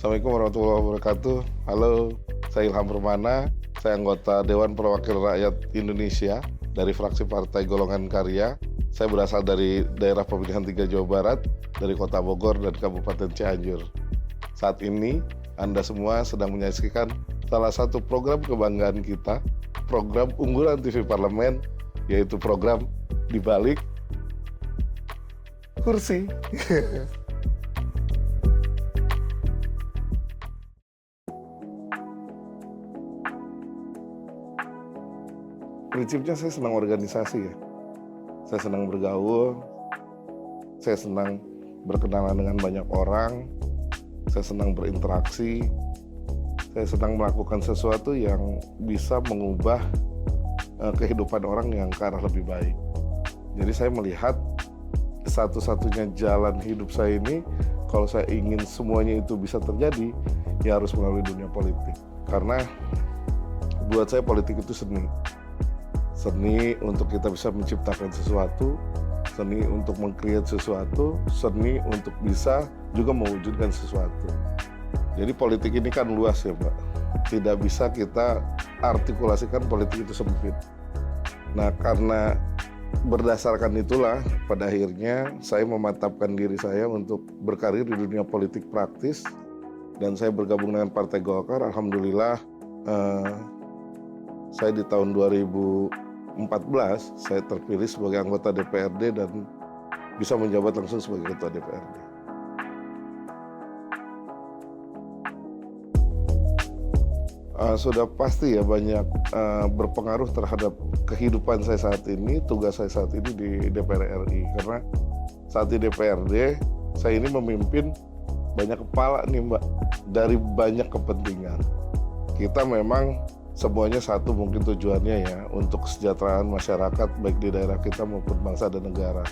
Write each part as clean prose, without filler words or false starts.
Assalamualaikum warahmatullahi wabarakatuh. Halo, saya Ilham Permana. Saya anggota Dewan Perwakilan Rakyat Indonesia dari fraksi Partai Golongan Karya. Saya berasal dari daerah pemilihan 3 Jawa Barat, dari Kota Bogor dan Kabupaten Cianjur. Saat ini, Anda semua sedang menyaksikan salah satu program kebanggaan kita, program unggulan TV Parlemen, yaitu program Di Balik Kursi. Prinsipnya saya senang organisasi ya. Saya senang bergaul, saya senang berkenalan dengan banyak orang, saya senang berinteraksi, saya senang melakukan sesuatu yang bisa mengubah kehidupan orang yang ke arah lebih baik. Jadi saya melihat satu-satunya jalan hidup saya ini, kalau saya ingin semuanya itu bisa terjadi, ya harus melalui dunia politik. Karena buat saya politik itu seni. Seni untuk kita bisa menciptakan sesuatu, seni untuk meng-create sesuatu, seni untuk bisa juga mewujudkan sesuatu. Jadi politik ini kan luas ya Mbak. Tidak bisa kita artikulasikan politik itu sempit. Nah karena berdasarkan itulah pada akhirnya saya memantapkan diri saya untuk berkarir di dunia politik praktis. Dan saya bergabung dengan Partai Golkar. Alhamdulillah saya di tahun 2014 saya terpilih sebagai anggota DPRD dan bisa menjabat langsung sebagai ketua DPRD. Sudah pasti ya banyak berpengaruh terhadap kehidupan saya saat ini, tugas saya saat ini di DPR RI. Karena saat di DPRD saya ini memimpin banyak kepala nih Mbak, dari banyak kepentingan. Kita memang semuanya satu mungkin tujuannya ya, untuk kesejahteraan masyarakat baik di daerah kita maupun bangsa dan negara.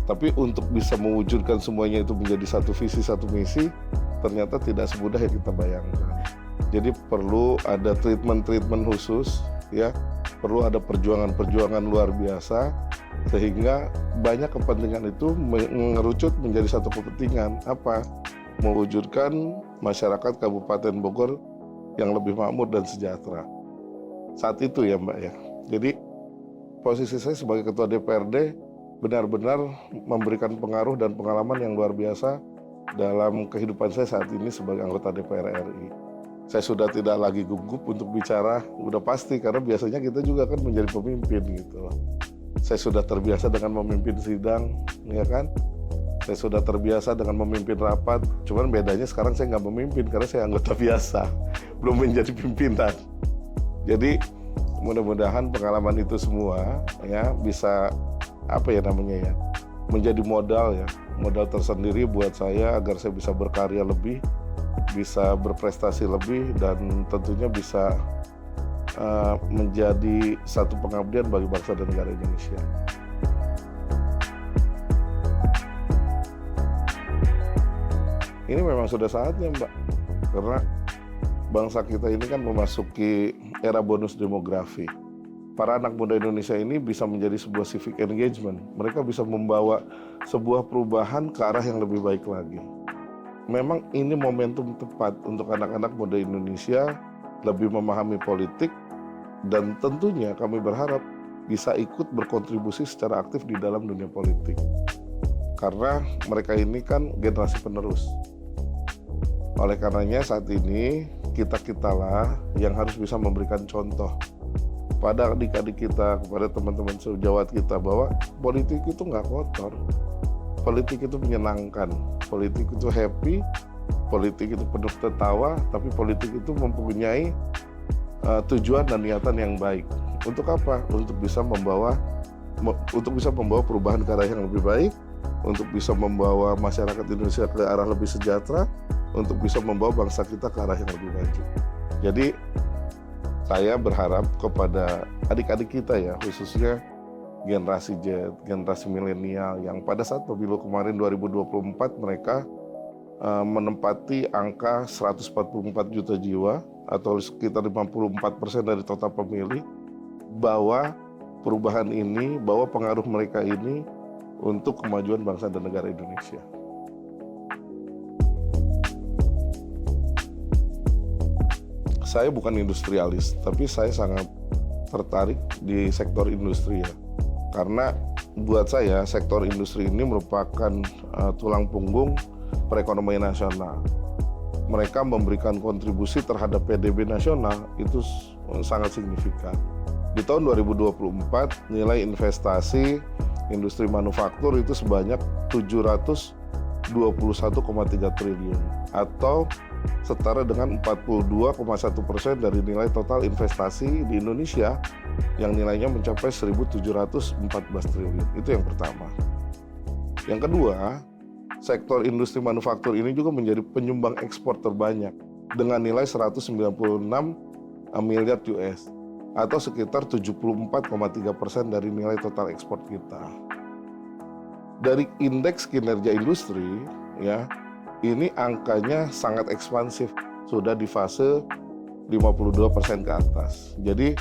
Tapi untuk bisa mewujudkan semuanya itu menjadi satu visi, satu misi, ternyata tidak semudah yang kita bayangkan. Jadi perlu ada treatment khusus ya, perlu ada perjuangan luar biasa, sehingga banyak kepentingan itu mengerucut menjadi satu kepentingan. Apa? Mewujudkan masyarakat Kabupaten Bogor yang lebih makmur dan sejahtera. Saat itu ya Mbak ya. Jadi posisi saya sebagai ketua DPRD benar-benar memberikan pengaruh dan pengalaman yang luar biasa dalam kehidupan saya saat ini sebagai anggota DPR RI. Saya sudah tidak lagi gugup untuk bicara, udah pasti, karena biasanya kita juga kan menjadi pemimpin gitu. Saya sudah terbiasa dengan memimpin sidang, ya kan? Saya sudah terbiasa dengan memimpin rapat, cuman bedanya sekarang saya nggak memimpin karena saya anggota biasa, belum menjadi pimpinan. Jadi mudah-mudahan pengalaman itu semua ya bisa menjadi modal tersendiri buat saya agar saya bisa berkarya lebih, bisa berprestasi lebih, dan tentunya bisa menjadi satu pengabdian bagi bangsa dan negara Indonesia. Ini memang sudah saatnya Mbak, karena bangsa kita ini kan memasuki era bonus demografi. Para anak muda Indonesia ini bisa menjadi sebuah civic engagement. Mereka bisa membawa sebuah perubahan ke arah yang lebih baik lagi. Memang ini momentum tepat untuk anak-anak muda Indonesia lebih memahami politik, dan tentunya kami berharap bisa ikut berkontribusi secara aktif di dalam dunia politik. Karena mereka ini kan generasi penerus. Oleh karenanya saat ini kita-kitalah yang harus bisa memberikan contoh pada adik-adik kita, kepada teman-teman sejawat kita, bahwa politik itu nggak kotor, politik itu menyenangkan, politik itu happy, politik itu penuh tertawa, tapi politik itu mempunyai tujuan dan niatan yang baik. Untuk apa? Untuk bisa membawa perubahan ke arah yang lebih baik, untuk bisa membawa masyarakat Indonesia ke arah lebih sejahtera, untuk bisa membawa bangsa kita ke arah yang lebih maju. Jadi saya berharap kepada adik-adik kita ya, khususnya generasi Z, generasi milenial yang pada saat pemilu kemarin 2024 mereka menempati angka 144 juta jiwa atau sekitar 54% dari total pemilih, bahwa perubahan ini, bahwa pengaruh mereka ini untuk kemajuan bangsa dan negara Indonesia. saya bukan industrialis, tapi saya sangat tertarik di sektor industri ya. Karena buat saya sektor industri ini merupakan tulang punggung perekonomian nasional. Mereka memberikan kontribusi terhadap PDB nasional itu sangat signifikan. Di tahun 2024 nilai investasi industri manufaktur itu sebanyak 721,3 triliun atau setara dengan 42,1% dari nilai total investasi di Indonesia yang nilainya mencapai 1.714 triliun. Itu yang pertama. Yang kedua, sektor industri manufaktur ini juga menjadi penyumbang ekspor terbanyak dengan nilai 196 miliar US atau sekitar 74,3% dari nilai total ekspor kita. Dari indeks kinerja industri ya, ini angkanya sangat ekspansif, sudah di fase 52% ke atas. Jadi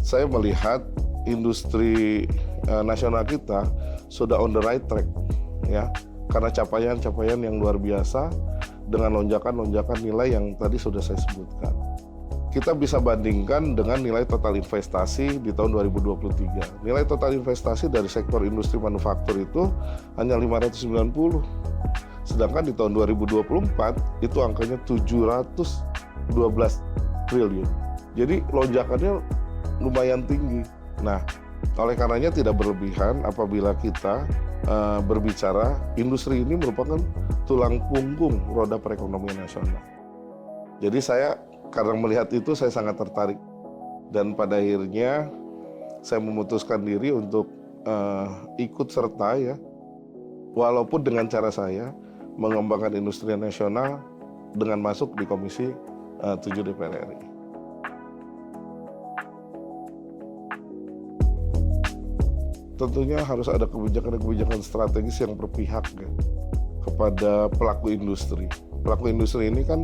saya melihat industri nasional kita sudah on the right track ya, karena capaian-capaian yang luar biasa dengan lonjakan-lonjakan nilai yang tadi sudah saya sebutkan. Kita bisa bandingkan dengan nilai total investasi di tahun 2023. Nilai total investasi dari sektor industri manufaktur itu hanya 590. Sedangkan di tahun 2024 itu angkanya 712 triliun. Jadi lonjakannya lumayan tinggi. Nah, oleh karenanya tidak berlebihan apabila kita berbicara industri ini merupakan tulang punggung roda perekonomian nasional. Jadi saya karena melihat itu saya sangat tertarik dan pada akhirnya saya memutuskan diri untuk ikut serta ya, walaupun dengan cara saya mengembangkan industri nasional dengan masuk di Komisi 7 DPR RI. Tentunya harus ada kebijakan-kebijakan strategis yang berpihak ya, kepada pelaku industri. Pelaku industri ini kan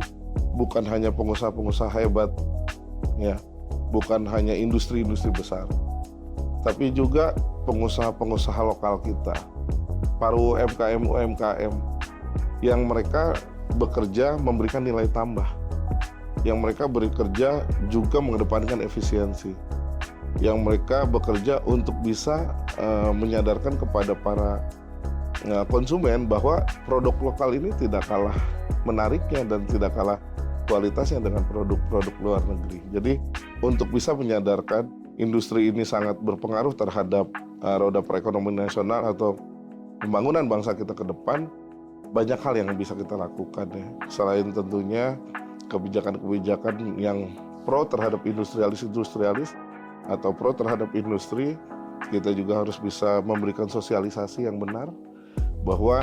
bukan hanya pengusaha-pengusaha hebat, ya, bukan hanya industri-industri besar, tapi juga pengusaha-pengusaha lokal kita, para UMKM yang mereka bekerja memberikan nilai tambah, yang mereka bekerja juga mengedepankan efisiensi, yang mereka bekerja untuk bisa menyadarkan kepada para konsumen bahwa produk lokal ini tidak kalah menariknya dan tidak kalah kualitasnya dengan produk-produk luar negeri. Jadi untuk bisa menyadarkan industri ini sangat berpengaruh terhadap roda perekonomian nasional atau pembangunan bangsa kita ke depan, banyak hal yang bisa kita lakukan ya. Selain tentunya kebijakan-kebijakan yang pro terhadap industrialis atau pro terhadap industri, kita juga harus bisa memberikan sosialisasi yang benar bahwa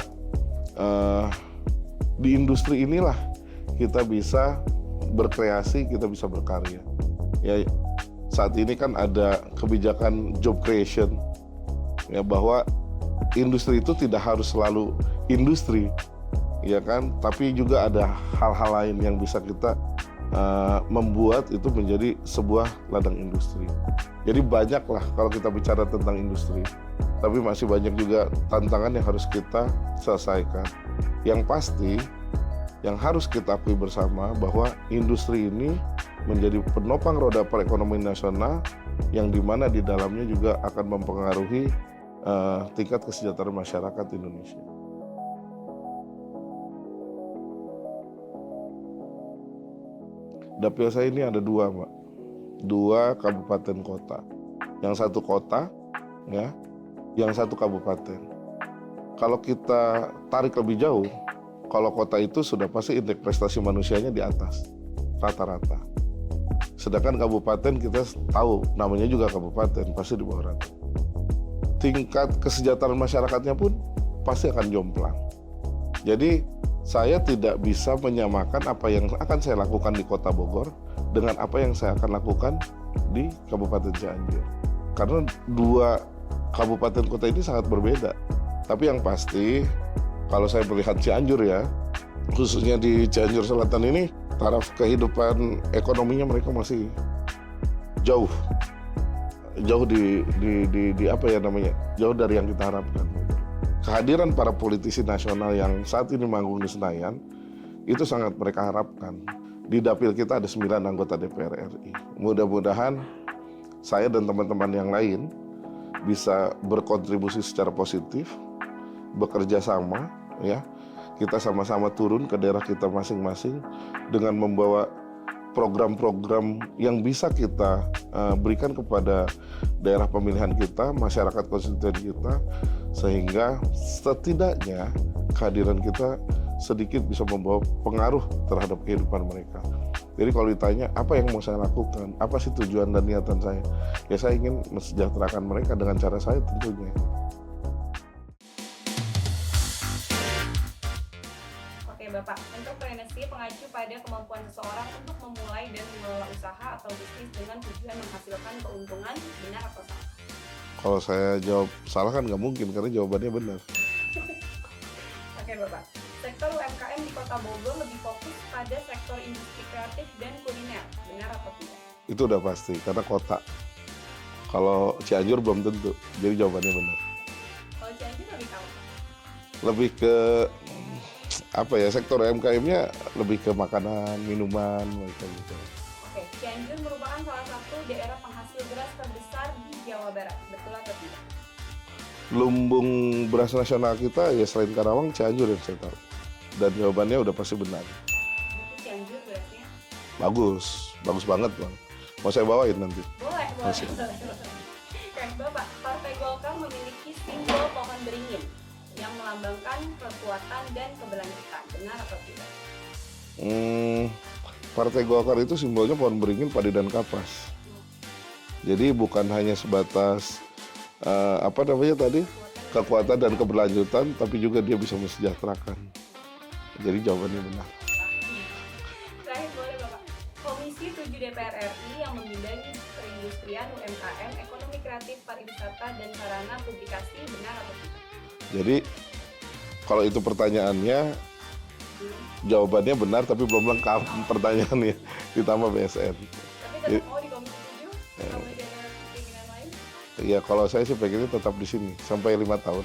di industri inilah kita bisa berkreasi, kita bisa berkarya. Ya, saat ini kan ada kebijakan job creation, ya, bahwa industri itu tidak harus selalu industri, ya kan, tapi juga ada hal-hal lain yang bisa kita membuat itu menjadi sebuah ladang industri. Jadi banyaklah kalau kita bicara tentang industri, tapi masih banyak juga tantangan yang harus kita selesaikan. Yang pasti, yang harus kita akui bersama bahwa industri ini menjadi penopang roda perekonomian nasional yang dimana di dalamnya juga akan mempengaruhi tingkat kesejahteraan masyarakat Indonesia. Dapil saya ini ada dua, Mbak. Dua kabupaten kota. Yang satu kota, ya, yang satu kabupaten. Kalau kita tarik lebih jauh, kalau kota itu sudah pasti indeks prestasi manusianya di atas, rata-rata. Sedangkan kabupaten kita tahu, namanya juga kabupaten, pasti di bawah rata. Tingkat kesejahteraan masyarakatnya pun pasti akan jomplang. Jadi saya tidak bisa menyamakan apa yang akan saya lakukan di Kota Bogor dengan apa yang saya akan lakukan di Kabupaten Cianjur. Karena dua kabupaten kota ini sangat berbeda. Tapi yang pasti, kalau saya melihat Cianjur ya, khususnya di Cianjur Selatan ini, taraf kehidupan ekonominya mereka masih jauh di apa ya namanya, jauh dari yang kita harapkan. Kehadiran para politisi nasional yang saat ini manggung di Senayan itu sangat mereka harapkan. Di dapil kita ada 9 anggota DPR RI. Mudah-mudahan saya dan teman-teman yang lain bisa berkontribusi secara positif, bekerja sama, ya. Kita sama-sama turun ke daerah kita masing-masing dengan membawa program-program yang bisa kita berikan kepada daerah pemilihan kita, masyarakat konstituen kita, sehingga setidaknya kehadiran kita sedikit bisa membawa pengaruh terhadap kehidupan mereka. Jadi kalau ditanya apa yang mau saya lakukan, apa sih tujuan dan niatan saya, ya saya ingin mensejahterakan mereka dengan cara saya tentunya. Bapak, entrepreneurship mengacu pada kemampuan seseorang untuk memulai dan mengelola usaha atau bisnis dengan tujuan menghasilkan keuntungan, benar atau salah? Kalau saya jawab salah kan nggak mungkin, karena jawabannya benar. Oke Bapak, sektor UMKM di Kota Bogor lebih fokus pada sektor industri kreatif dan kuliner, benar atau tidak? Itu udah pasti, karena kota. Kalau Cianjur belum tentu, jadi jawabannya benar. Kalau Cianjur lebih tahu? Lebih ke apa ya, sektor UMKM-nya lebih ke makanan, minuman, gitu. Oke, Cianjur merupakan salah satu daerah penghasil beras terbesar di Jawa Barat, betul atau tidak? Lumbung beras nasional kita ya selain Karawang, Cianjur yang saya tahu. Dan jawabannya udah pasti benar. Itu Cianjur berasnya? Bagus banget Bang. Mau saya bawain nanti? Boleh. Oke, Bapak, Partai Golkar memiliki simbol pohon beringin yang melambangkan kekuatan dan keberlanjutan, benar atau tidak? Partai Golkar itu simbolnya pohon beringin, padi dan kapas. Jadi bukan hanya sebatas kekuatan dan keberlanjutan, tapi juga dia bisa mensejahterakan. Jadi jawabannya benar. Terakhir boleh Bapak, Komisi 7 DPR RI yang membidangi perindustrian, UMKM, ekonomi kreatif, pariwisata, dan sarana publikasi, benar atau tidak? Jadi kalau itu pertanyaannya, jawabannya benar tapi belum lengkap pertanyaannya, ditambah BSN. Tapi tetap mau di Komisi 7? Kalau masih ada keinginan lain? Ya kalau saya sih pengennya tetap di sini sampai 5 tahun.